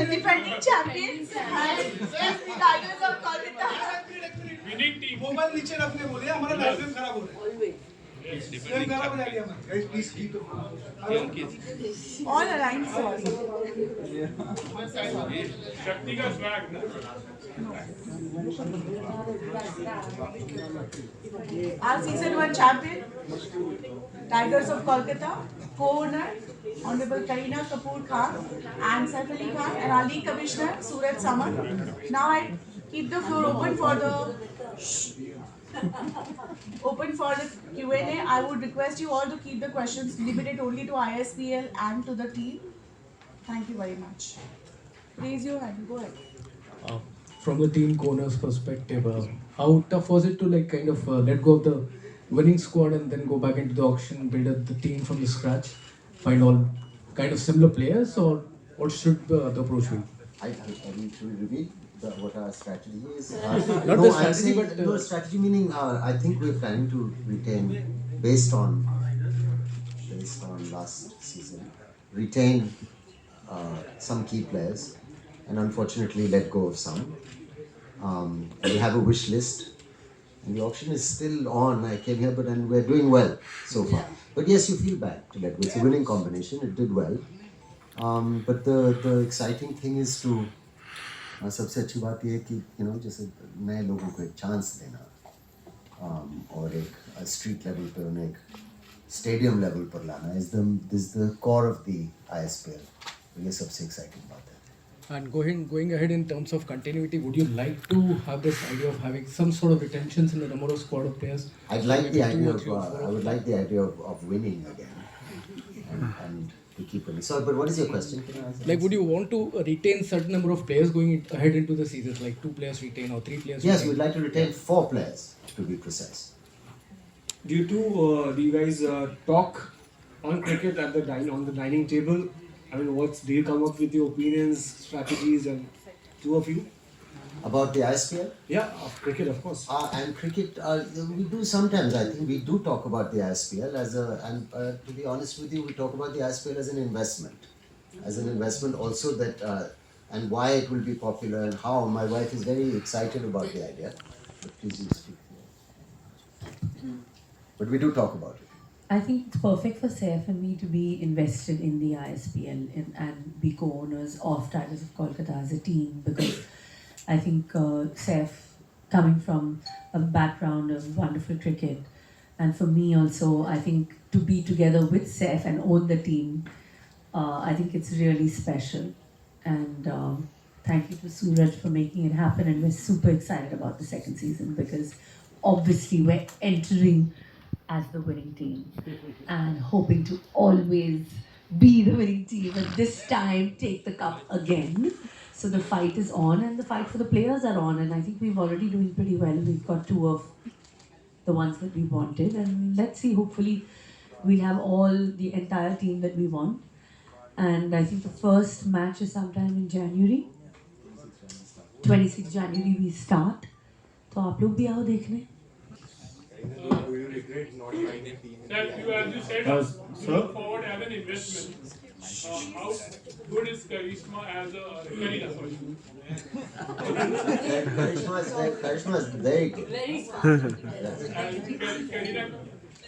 defending champions and the Tigers of Kolkata. Winning team. Mobile नीचे रखने बोले हमारा लाइफ में खराब हो रहा है गेम खराब हो जाएगा हमारा guys please keep the All aligned, sorry. शक्ति का स्वैग ना. Our season 1 champion, Tigers of Kolkata, co-owner, Honorable Kareena Kapoor Khan and Saif Ali Khan, and our league commissioner, Suraj Saman. Now I keep the floor open for the Q&A. I would request you all to keep the questions limited only to ISPL and to the team. Thank you very much. Raise your hand. Go ahead. From the team corner's perspective, how tough was it to like kind of let go of the winning squad and then go back into the auction, build up the team from the scratch, find all kind of similar players, or what should the approach be? I mean, should we repeat what our strategy is? Not no, the I'm strategy, saying, but no, strategy meaning I think we're planning to retain based on last season, retain some key players, and unfortunately let go of some. We have a wish list, and the auction is still on. I came here, and we're doing well so far. But yes, you feel bad to let go. It's a winning combination. It did well. But the exciting thing is to सबसे अच्छी बात ये है कि जैसे नए लोगों को एक चांस देना और एक स्ट्रीट लेवल पे उन्हें एक स्टेडियम लेवल पर लाना is the core of the ISPL. ये सबसे exciting बात है. And going ahead in terms of continuity, would you like to have this idea of having some sort of retentions in the number of squad of players? I'd like Maybe the idea two or of three or four I would like the idea of winning again and to keep winning. So, but what is your question? Can I answer Like, this? would you want to retain certain number of players going ahead into the seasons, like 2 players retain or 3 players? Yes, retain? we'd like to retain 4 players to be precise. Do you guys talk on cricket at the on the dining table? I mean, do you come up with your opinions, strategies, and two of you? About the ISPL? Yeah, of cricket, of course. And cricket, we do sometimes. I think we do talk about the ISPL and to be honest with you, we talk about the ISPL as an investment also that, and why it will be popular and how. My wife is very excited about the idea. But please you speak. But we do talk about it. I think it's perfect for Saif and me to be invested in the ISPL and be co-owners of Tigers of Kolkata as a team, because I think Saif, coming from a background of wonderful cricket, and for me also, I think to be together with Saif and own the team, I think it's really special. And thank you to Suraj for making it happen, and we're super excited about the second season because obviously we're entering as the winning team and hoping to always be the winning team, and this time take the cup again. So the fight is on, and the fight for the players are on, and I think we've already doing pretty well. We've got 2 of the ones that we wanted, and let's see, hopefully we'll have all the entire team that we want. And I think the first match is sometime in January. 26 January we start. तो आप लोग भी आओ देखने. Sir, as you said, look forward as an investment. How good is Karishma as a Kareena? Sorry. Karishma is very good.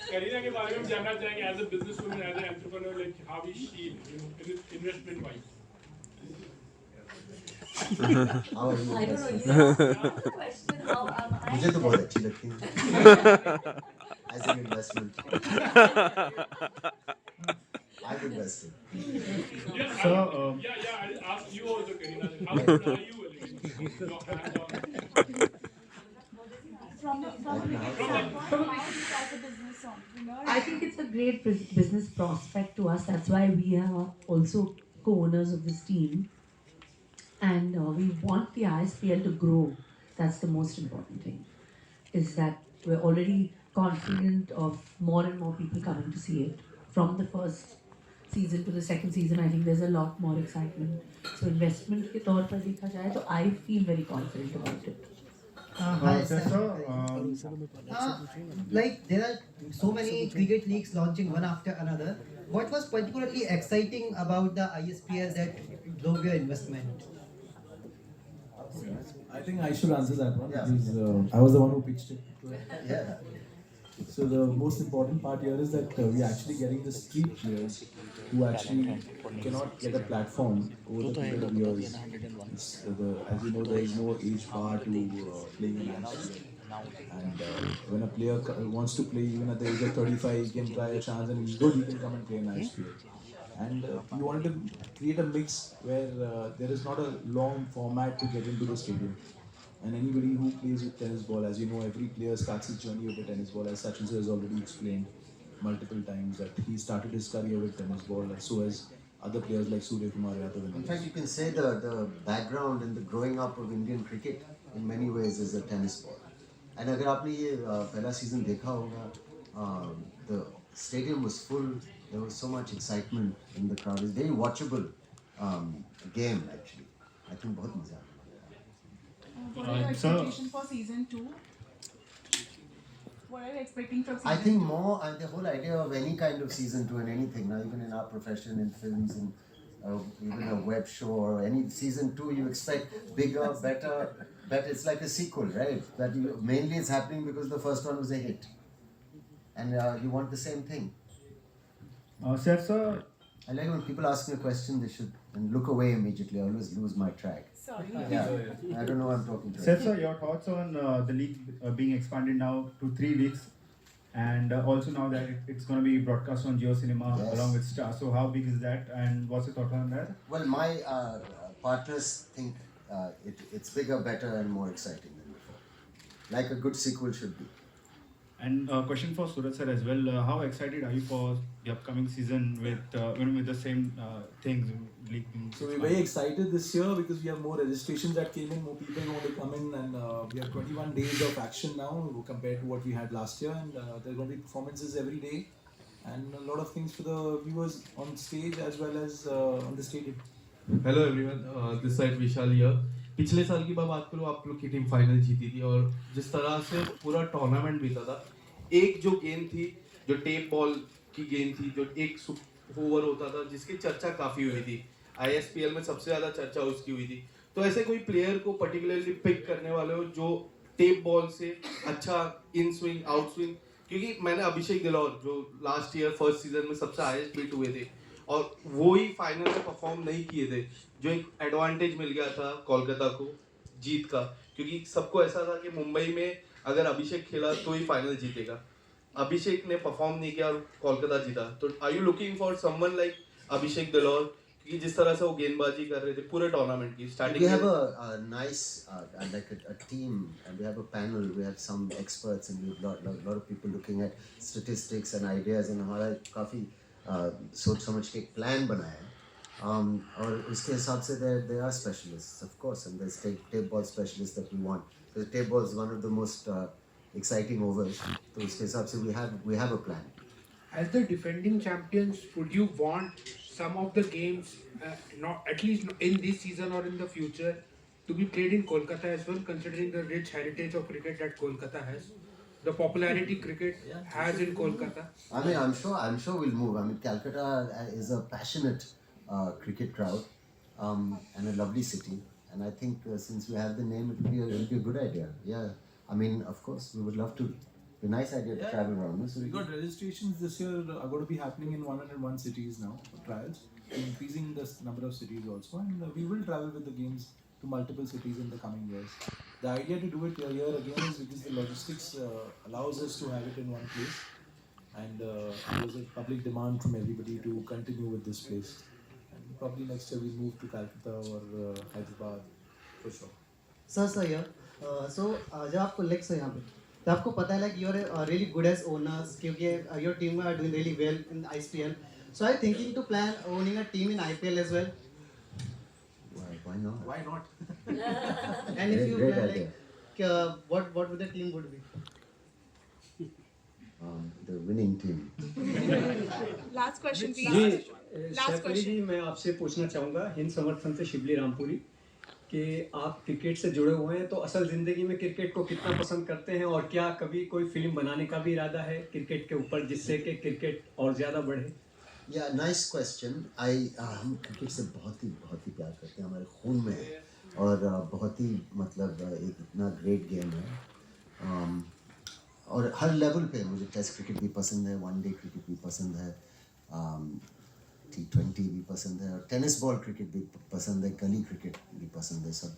Kareena के बारे में हम जानना चाहेंगे as a businesswoman, as an entrepreneur, like how is she, investment wise? How are you? I don't know. You asked the question. How am I? मुझे तो बहुत अच्छी लगती है. As an investment. I've invested. Yeah, I'll ask you also, Kareena. How good are you? I think it's a great business prospect to us. That's why we are also co-owners of this team. And we want the ISPL to grow. That's the most important thing. Is that we're already confident of more and more people coming to see it. From the first season to the second season, I think there's a lot more excitement. So investment के तौर पर देखा जाए तो I feel very confident about it. Hi, sir. Like there are so many cricket leagues launching one after another. What was particularly exciting about the ISPL that drove your investment? I think I should answer that one Yeah. because I was the one who pitched it. Yeah. So the most important part here is that we're actually getting the street players who actually cannot get a platform over the period of years. As you know, there is no age bar to playing an IPL. And when a player wants to play even at the age of 35, he can try a chance and he's good, he can come and play an IPL. And we wanted to create a mix where there is not a long format to get into the stadium. And anybody who plays with tennis ball, as you know, every player starts his journey with the tennis ball, as Sachin sir has already explained multiple times that he started his career with tennis ball, and so has other players like Surya Kumar Yadav. In fact, you can say the background and the growing up of Indian cricket in many ways is a tennis ball. And अगर आपने ये पहला season देखा होगा, the stadium was full. There was so much excitement in the crowd. It's a very watchable game actually. I think बहुत मजा आया. What are your expectations for season 2? What are you expecting from season 2? I think more, the whole idea of any kind of season 2 and anything, now even in our profession, in films, in even a web show or any season 2, you expect bigger, better. It's like a sequel, right? That mainly it's happening because the first one was a hit. And you want the same thing. Sir, I like when people ask me a question, they should and look away immediately. I always lose my track. Sorry. Yeah, I don't know what I'm talking to. sir, your thoughts on the league being expanded now to 3 weeks, and also now that it's going to be broadcast on Jio Cinema Yes. along with Star. So how big is that, and what's your thought on that? Well, my partners think it's bigger, better, and more exciting than before. Like a good sequel should be. And question for Suraj sir as well. How excited are you for the upcoming season with the same things? League being So we're very excited this year because we have more registrations that came in, more people want to come in, and we have 21 days of action now compared to what we had last year, and there are going to be performances every day and a lot of things for the viewers on stage as well as on the stadium. Hello everyone, this side Vishal here. पिछले साल की बात करूँ, आप लोग की team final जीती थी और जिस तरह से पूरा टूर्नामेंट बीता था, एक जो गेम थी, जो टेप बॉल की गेम थी, जो एक ओवर होता था, जिसकी चर्चा काफ़ी हुई थी। ISPL में सबसे ज़्यादा चर्चा उसकी हुई थी। तो ऐसे कोई प्लेयर को पर्टिकुलरली पिक करने वाले हो जो टेप बॉल से अच्छा इन स्विंग, आउट स्विंग, क्योंकि मैंने अभिषेक दिलौर जो लास्ट ईयर फर्स्ट सीजन में सबसे हाईएस्ट बीट हुए थे और वो ही फाइनल में परफॉर्म नहीं किए थे, जो एक एडवांटेज मिल गया था कोलकाता को जीत का, क्योंकि सबको ऐसा था कि मुंबई में अगर अभिषेक खेला तो ही फाइनल जीतेगा। अभिषेक ने परफॉर्म नहीं किया और कोलकाता जीता। तो are you looking for someone like Abhishek दिलौर, क्योंकि जिस तरह से वो गेंदबाजी कर रहे थे पूरे टूर्नामेंट की starting We have a nice like a team, and we have a panel. We have some experts, and we have lot of people looking at statistics and ideas. And हमारा काफी सोच समझ के एक प्लान बनाया है, और उसके हिसाब से there are specialists, of course, and there's tape ball specialists that we want. So tape ball is one of the most exciting overs. तो उसके हिसाब से we have a plan. As the defending champions, would you want some of the games, not at least in this season or in the future, to be played in Kolkata as well, considering the rich heritage of cricket that Kolkata has, the popularity cricket has in Kolkata? I mean, I'm sure we'll move. I mean, Calcutta is a passionate cricket crowd, and a lovely city. And I think since we have the name, it'll be a good idea. Yeah, I mean, of course, we would love to. It's a nice idea to travel around. No? So We got registrations this year are going to be happening in 101 cities now for trials, increasing the number of cities also, and we will travel with the games to multiple cities in the coming years. The idea to do it here again is because the logistics allows us to have it in one place, and there's a public demand from everybody to continue with this place. And probably next year we move to Calcutta or Hyderabad for sure. Sir, here. So जब आप colleagues हो यहाँ पे, तो आपको पता है like you're really good as owners, क्योंकि your team are doing really well in IPL. So are you thinking to plan owning a team in IPL as well? why not? Why not? And if you Great plan idea. like what would the team would be? The winning team. Last question, ji please. Last Saif Ali question. जी, मैं आपसे पूछना चाहूँगा हिंद समर्थन से शिबली रामपुरी कि आप cricket से जुड़े हुए हैं, तो असल ज़िंदगी में क्रिकेट को कितना पसंद करते हैं और क्या कभी कोई फिल्म बनाने का भी इरादा है क्रिकेट के ऊपर, जिससे कि क्रिकेट और ज़्यादा बढ़े? Yeah, nice question. हम क्रिकेट से बहुत ही प्यार करते हैं, हमारे खून में है और बहुत ही मतलब एक इतना ग्रेट गेम है और हर लेवल पे मुझे टेस्ट क्रिकेट भी पसंद है, वनडे क्रिकेट भी पसंद है, T20 भी पसंद है और टेनिस बॉल क्रिकेट भी पसंद है, गली क्रिकेट भी पसंद है, सब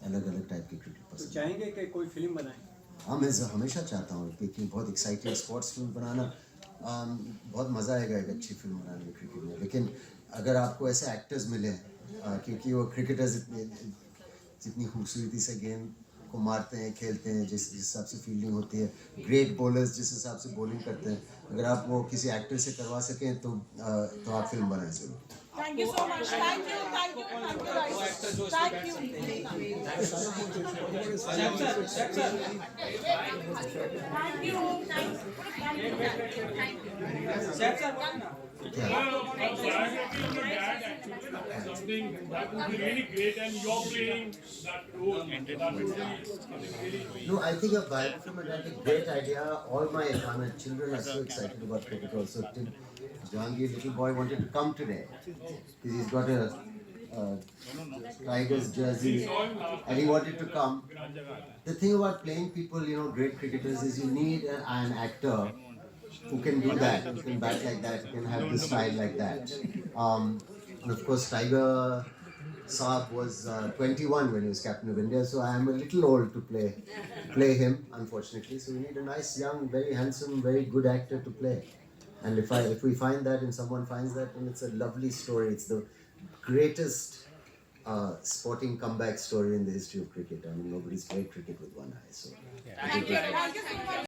अलग अलग टाइप के क्रिकेट तो पसंद है। चाहेंगे कि कोई फिल्म बनाए? हाँ, मैं हमेशा चाहता हूँ कि बहुत एक्साइटिंग स्पोर्ट्स फिल्म बनाना, बहुत मज़ा आएगा एक अच्छी फिल्म बनाने में क्रिकेट में। लेकिन अगर आपको ऐसे एक्टर्स मिले क्योंकि वो क्रिकेटर्स जितनी खूबसूरती से गेम को मारते हैं, खेलते हैं, जिस हिसाब से फील्डिंग होती है, ग्रेट बॉलर्स जिस हिसाब से बॉलिंग करते हैं, अगर आप वो किसी एक्टर से करवा सकें तो आप फिल्म बनाएं ज़रूर। Thank you so much. Thank you, guys. Thank you. Biography of your dad actually, something that would be really great, and you're playing that role. That would be something really. No, I think a biography might be a great idea. All my children are so excited about cricket also. Jahangir, little boy, wanted to come today because he's got a Tigers jersey and he wanted to come. The thing about playing people, great cricketers, is you need an actor who can do that, who can bat like that, who can have the style like that. And of course, Tiger Saab was 21 when he was captain of India, so I am a little old to play him, unfortunately. So we need a nice, young, very handsome, very good actor to play. And if we find that and someone finds that, then it's a lovely story. It's the greatest sporting comeback story in the history of cricket. I mean, nobody's played cricket with one eye. So. Thank you so much.